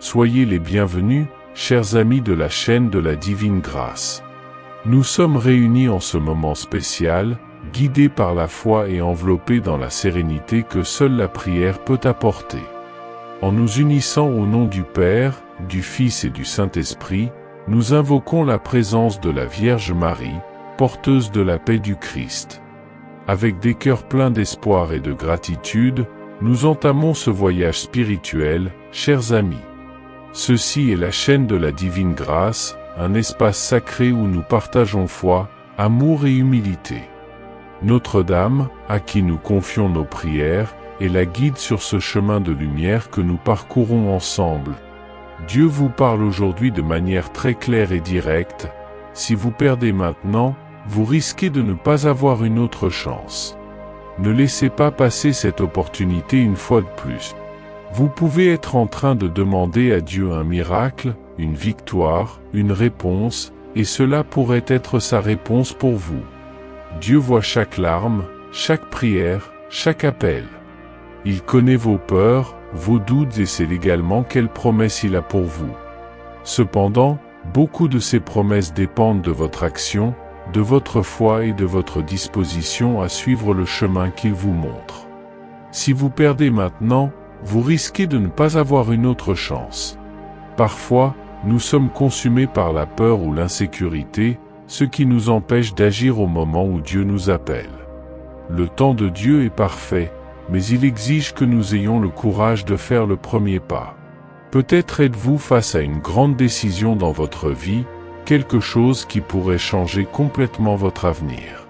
Soyez les bienvenus, chers amis de la chaîne de la Divine Grâce. Nous sommes réunis en ce moment spécial, guidés par la foi et enveloppés dans la sérénité que seule la prière peut apporter. En nous unissant au nom du Père, du Fils et du Saint-Esprit, nous invoquons la présence de la Vierge Marie, porteuse de la paix du Christ. Avec des cœurs pleins d'espoir et de gratitude, nous entamons ce voyage spirituel, chers amis. Ceci est la chaîne de la Divine Grâce, un espace sacré où nous partageons foi, amour et humilité. Notre-Dame, à qui nous confions nos prières, est la guide sur ce chemin de lumière que nous parcourons ensemble. Dieu vous parle aujourd'hui de manière très claire et directe. Si vous perdez maintenant, vous risquez de ne pas avoir une autre chance. Ne laissez pas passer cette opportunité une fois de plus. Vous pouvez être en train de demander à Dieu un miracle, une victoire, une réponse, et cela pourrait être sa réponse pour vous. Dieu voit chaque larme, chaque prière, chaque appel. Il connaît vos peurs, vos doutes et sait également quelles promesses il a pour vous. Cependant, beaucoup de ces promesses dépendent de votre action, de votre foi et de votre disposition à suivre le chemin qu'il vous montre. Si vous perdez maintenant, vous risquez de ne pas avoir une autre chance. Parfois, nous sommes consumés par la peur ou l'insécurité, ce qui nous empêche d'agir au moment où Dieu nous appelle. Le temps de Dieu est parfait, mais il exige que nous ayons le courage de faire le premier pas. Peut-être êtes-vous face à une grande décision dans votre vie, quelque chose qui pourrait changer complètement votre avenir.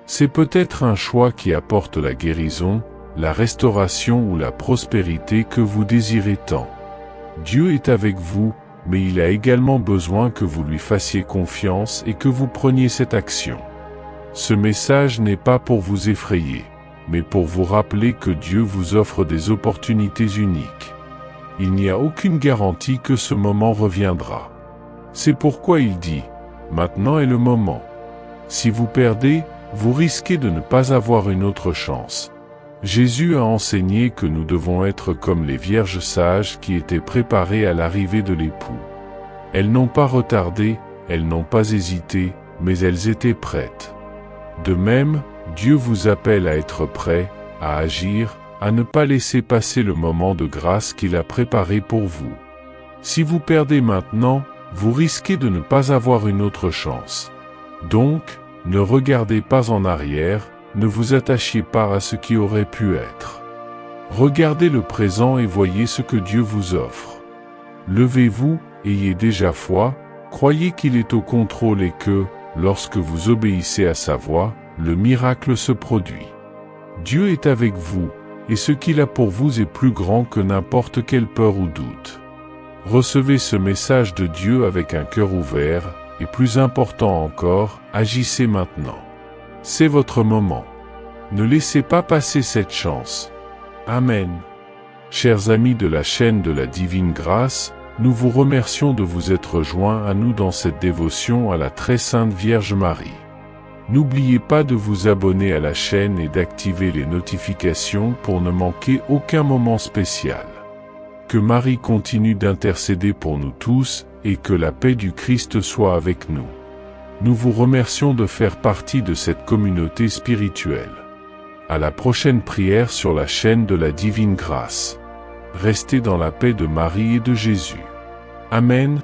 C'est peut-être un choix qui apporte la guérison, la restauration ou la prospérité que vous désirez tant. Dieu est avec vous, mais il a également besoin que vous lui fassiez confiance et que vous preniez cette action. Ce message n'est pas pour vous effrayer, mais pour vous rappeler que Dieu vous offre des opportunités uniques. Il n'y a aucune garantie que ce moment reviendra. C'est pourquoi il dit « Maintenant est le moment ». Si vous perdez, vous risquez de ne pas avoir une autre chance. Jésus a enseigné que nous devons être comme les vierges sages qui étaient préparées à l'arrivée de l'époux. Elles n'ont pas retardé, elles n'ont pas hésité, mais elles étaient prêtes. De même, Dieu vous appelle à être prêt, à agir, à ne pas laisser passer le moment de grâce qu'il a préparé pour vous. Si vous perdez maintenant, vous risquez de ne pas avoir une autre chance. Donc, ne regardez pas en arrière, ne vous attachiez pas à ce qui aurait pu être. Regardez le présent et voyez ce que Dieu vous offre. Levez-vous, ayez déjà foi, croyez qu'il est au contrôle et que, lorsque vous obéissez à sa voix, le miracle se produit. Dieu est avec vous, et ce qu'il a pour vous est plus grand que n'importe quelle peur ou doute. Recevez ce message de Dieu avec un cœur ouvert, et plus important encore, agissez maintenant. C'est votre moment. Ne laissez pas passer cette chance. Amen. Chers amis de la chaîne de la Divine Grâce, nous vous remercions de vous être joints à nous dans cette dévotion à la très sainte Vierge Marie. N'oubliez pas de vous abonner à la chaîne et d'activer les notifications pour ne manquer aucun moment spécial. Que Marie continue d'intercéder pour nous tous et que la paix du Christ soit avec nous. Nous vous remercions de faire partie de cette communauté spirituelle. À la prochaine prière sur la chaîne de la Divine Grâce. Restez dans la paix de Marie et de Jésus. Amen.